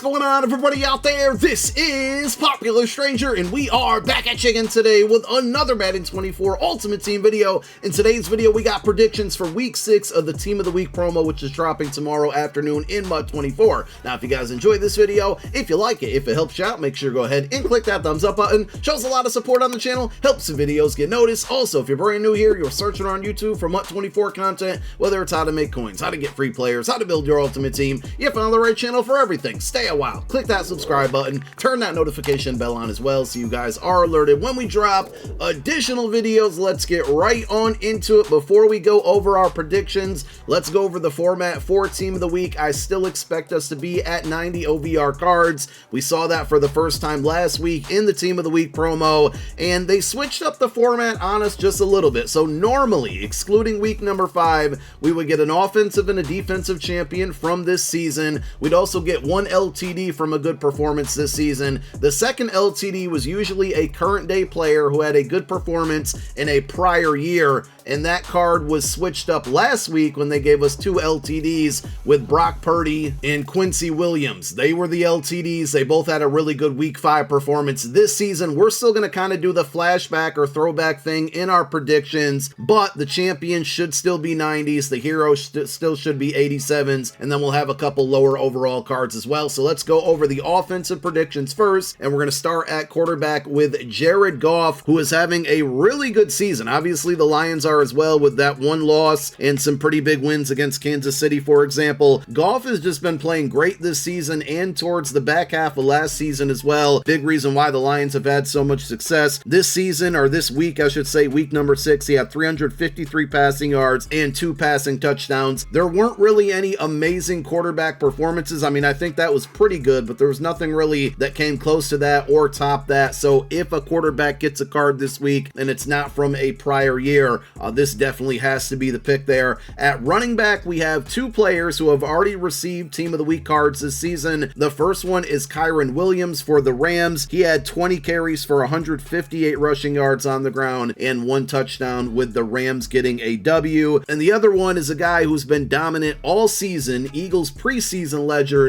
going on, everybody out there? This is Popular Stranger, and we are back at you again today with another Madden 24 Ultimate Team video. In today's video, we got predictions for Week 6 of the Team of the Week promo, which is dropping tomorrow afternoon in MUT 24. Now, if you guys enjoyed this video, if you like it, if it helps you out, make sure to go ahead and click that thumbs up button. Shows a lot of support on the channel, helps the videos get noticed. Also, if you're brand new here, you're searching on YouTube for MUT 24 content, whether it's how to make coins, how to get free players, how to build your Ultimate Team, you found the right channel for everything. Stay a while, click that subscribe button, turn that notification bell on as well so you guys are alerted when we drop additional videos. Let's get right on into it. Before we go over our predictions, let's go over the format for Team of the Week. I still expect us to be at 90 OVR cards. We saw that for the first time last week in the Team of the Week promo, and they switched up the format on us just a little bit. So normally, excluding week number 5, we would get an offensive and a defensive champion from this season. We'd also get one LTD from a good performance this season. The second LTD was usually a current day player who had a good performance in a prior year, and that card was switched up last week when they gave us 2 LTDs with Brock Purdy and Quincy Williams. They were the LTDs. They both had a really good week 5 performance. This season, we're still going to kind of do the flashback or throwback thing in our predictions, but the champion should still be 90s. The hero still should be 87s, and then we'll have a couple lower overall cards as well. So let's go over the offensive predictions first, and we're going to start at quarterback with Jared Goff, who is having a really good season. Obviously, the Lions are as well, with that one loss and some pretty big wins against Kansas City, for example. Goff has just been playing great this season and towards the back half of last season as well. Big reason why the Lions have had so much success this season, or this week, I should say, week number 6. He had 353 passing yards and 2 passing touchdowns. There weren't really any amazing quarterback performances. I mean, I think that was pretty good, but there was nothing really that came close to that or top that. So if a quarterback gets a card this week and it's not from a prior year, this definitely has to be the pick there. At running back, we have 2 players who have already received Team of the Week cards this season. The first one is Kyron Williams for the Rams. He had 20 carries for 158 rushing yards on the ground and 1 touchdown, with the Rams getting a W. And the other one is a guy who's been dominant all season, Eagles preseason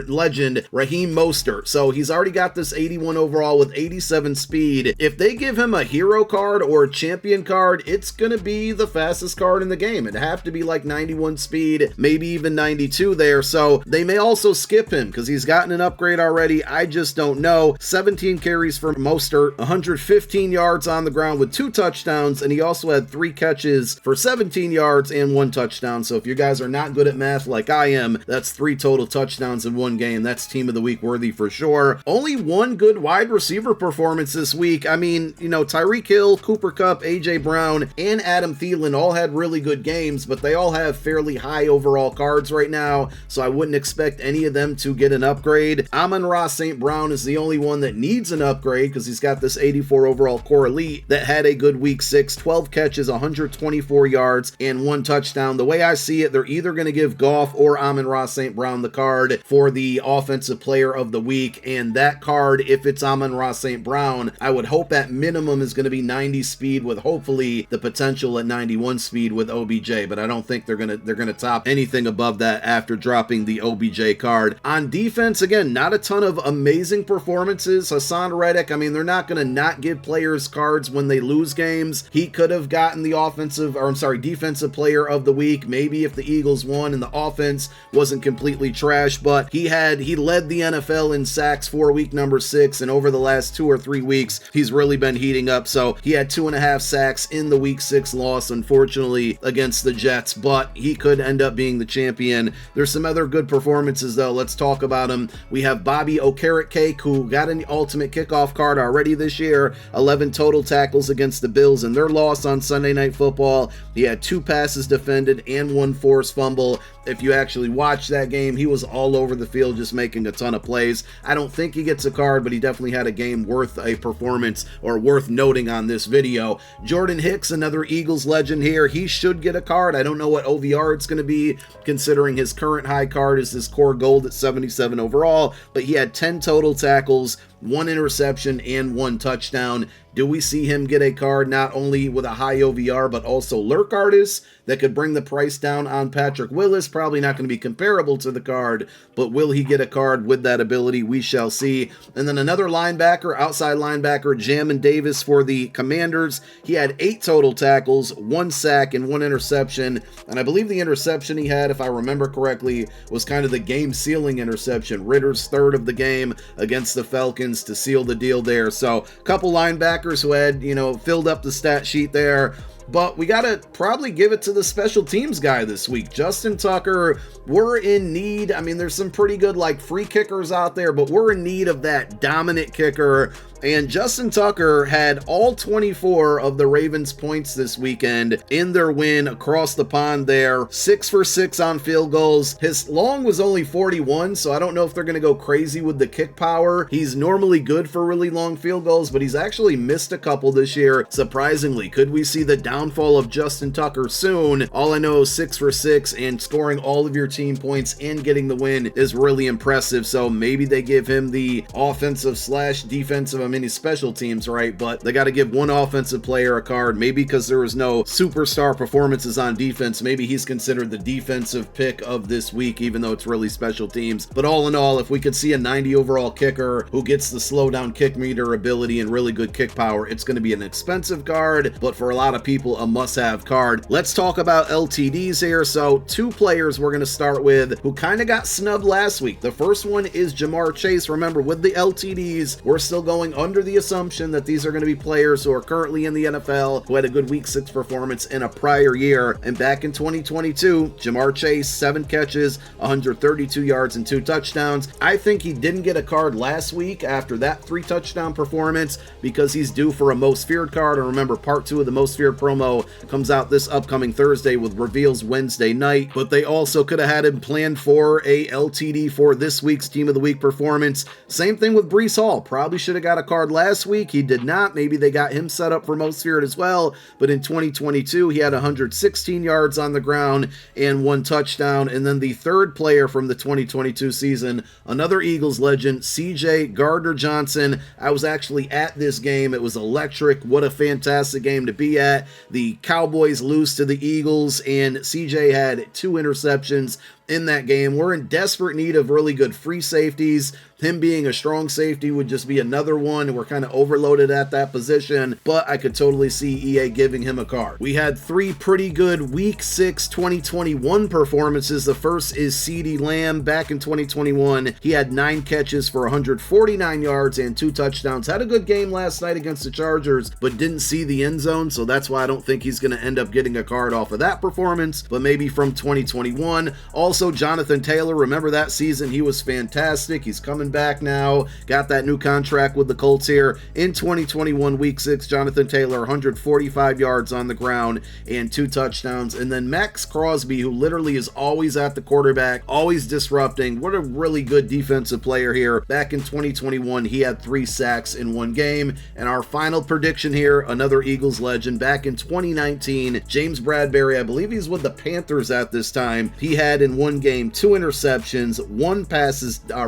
legend Raheem Mostert. So he's already got this 81 overall with 87 speed. If they give him a hero card or a champion card, it's going to be the fastest card in the game. It'd have to be like 91 speed, maybe even 92 there. So they may also skip him because he's gotten an upgrade already. I just don't know. 17 carries for Mostert, 115 yards on the ground with 2 touchdowns, and he also had 3 catches for 17 yards and 1 touchdown. So if you guys are not good at math like I am, that's 3 total touchdowns in 1 game. That's Team of the Week worthy for sure. Only 1 good wide receiver performance this week. I mean, you know, Tyreek Hill, Cooper Kupp, AJ Brown, and Adam Thielen all had really good games, but they all have fairly high overall cards right now, so I wouldn't expect any of them to get an upgrade. Amon-Ra St. Brown is the only one that needs an upgrade because he's got this 84 overall core elite that had a good week 6, 12 catches, 124 yards, and 1 touchdown. The way I see it, they're either going to give Goff or Amon-Ra St. Brown the card for the offensive player of the week, and that card, if it's Amon-Ra St. Brown, I would hope at minimum is going to be 90 speed with hopefully the potential at 91 speed with OBJ, but I don't think they're gonna top anything above that after dropping the OBJ card. On defense, again, not a ton of amazing performances. Hassan Reddick, I mean, they're not gonna not give players cards when they lose games. He could have gotten the defensive player of the week, maybe if the Eagles won and the offense wasn't completely trash, but he led the NFL in sacks for week number 6, and over the last 2 or 3 weeks, he's really been heating up. So he had 2.5 sacks in the week 6 loss, unfortunately, against the Jets, but he could end up being the champion. There's some other good performances, though. Let's talk about them. We have Bobby Okereke, who got an ultimate kickoff card already this year, 11 total tackles against the Bills in their loss on Sunday Night Football. He had 2 passes defended and 1 forced fumble. If you actually watch that game, he was all over the field just making a ton of plays. I don't think he gets a card, but he definitely had a game worth a performance or worth noting on this video. Jordan Hicks, another Eagles legend here. He should get a card. I don't know what OVR it's going to be, considering his current high card is this core gold at 77 overall, but he had 10 total tackles, 1 interception, and 1 touchdown. Do we see him get a card not only with a high OVR, but also lurk artists that could bring the price down on Patrick Willis? probably not going to be comparable to the card, but will he get a card with that ability? We shall see. And then another linebacker, outside linebacker, Jamin Davis for the Commanders. He had 8 total tackles, 1 sack, and 1 interception. And I believe the interception he had, if I remember correctly, was kind of the game-sealing interception. Ritter's third of the game against the Falcons to seal the deal there. So a couple linebackers who had, filled up the stat sheet there. But we got to probably give it to the special teams guy this week. Justin Tucker, we're in need. I mean, there's some pretty good free kickers out there, but we're in need of that dominant kicker. And Justin Tucker had all 24 of the Ravens' points this weekend in their win across the pond there. 6 for 6 on field goals. His long was only 41, so I don't know if they're going to go crazy with the kick power. He's normally good for really long field goals, but he's actually missed a couple this year, surprisingly. Could we see the downfall of Justin Tucker soon? All I know is 6 for 6, and scoring all of your team points and getting the win is really impressive. So maybe they give him the offensive/defensive, many special teams, right? But they got to give one offensive player a card, maybe because there was no superstar performances on defense. Maybe he's considered the defensive pick of this week, even though it's really special teams. But all in all, if we could see a 90 overall kicker who gets the slow down kick meter ability and really good kick power, it's going to be an expensive card, but for a lot of people, a must-have card. Let's talk about LTDs here. So 2 players we're going to start with who kind of got snubbed last week. The first one is Jamar Chase. Remember, with the LTDs, we're still going under the assumption that these are going to be players who are currently in the NFL, who had a good week 6 performance in a prior year. And back in 2022, Jamar Chase, 7 catches, 132 yards, and 2 touchdowns. I think he didn't get a card last week after that 3 touchdown performance because he's due for a most feared card. And remember, part 2 of the most feared promo comes out this upcoming Thursday with reveals Wednesday night. But they also could have had him planned for a LTD for this week's Team of the Week performance. Same thing with Breece Hall. Probably should have got a card last week. He did not. Maybe they got him set up for most feared as well. But in 2022, he had 116 yards on the ground and 1 touchdown. And then the third player from the 2022 season, another Eagles legend, CJ Gardner-Johnson. I was actually at this game. It was electric. What a fantastic game to be at. The Cowboys lose to the Eagles, and CJ had 2 interceptions in that game. We're in desperate need of really good free safeties. Him being a strong safety would just be another one. We're kind of overloaded at that position, but I could totally see EA giving him a card. We had 3 pretty good Week 6 2021 performances. The first is CeeDee Lamb. Back in 2021, he had 9 catches for 149 yards and 2 touchdowns. Had a good game last night against the Chargers, but didn't see the end zone, so that's why I don't think he's going to end up getting a card off of that performance, but maybe from 2021. Also, Jonathan Taylor, remember that season? He was fantastic. He's coming back now. Got that new contract with the Colts here. In 2021 Week 6, Jonathan Taylor, 145 yards on the ground and 2 touchdowns. And then Max Crosby, who literally is always at the quarterback, always disrupting. What a really good defensive player here. Back in 2021, he had 3 sacks in 1 game. And our final prediction here, another Eagles legend. Back in 2019, James Bradberry, I believe he's with the Panthers at this time. He had in 1 game 2 interceptions,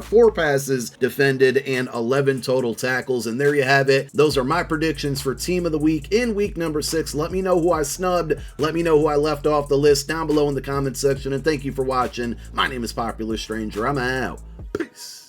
4 passes defended, and 11 total tackles. And there you have it. Those are my predictions for Team of the Week in week number 6. Let me know who I snubbed. Let me know who I left off the list down below in the comment section. And thank you for watching. My name is Popular Stranger. I'm out. Peace.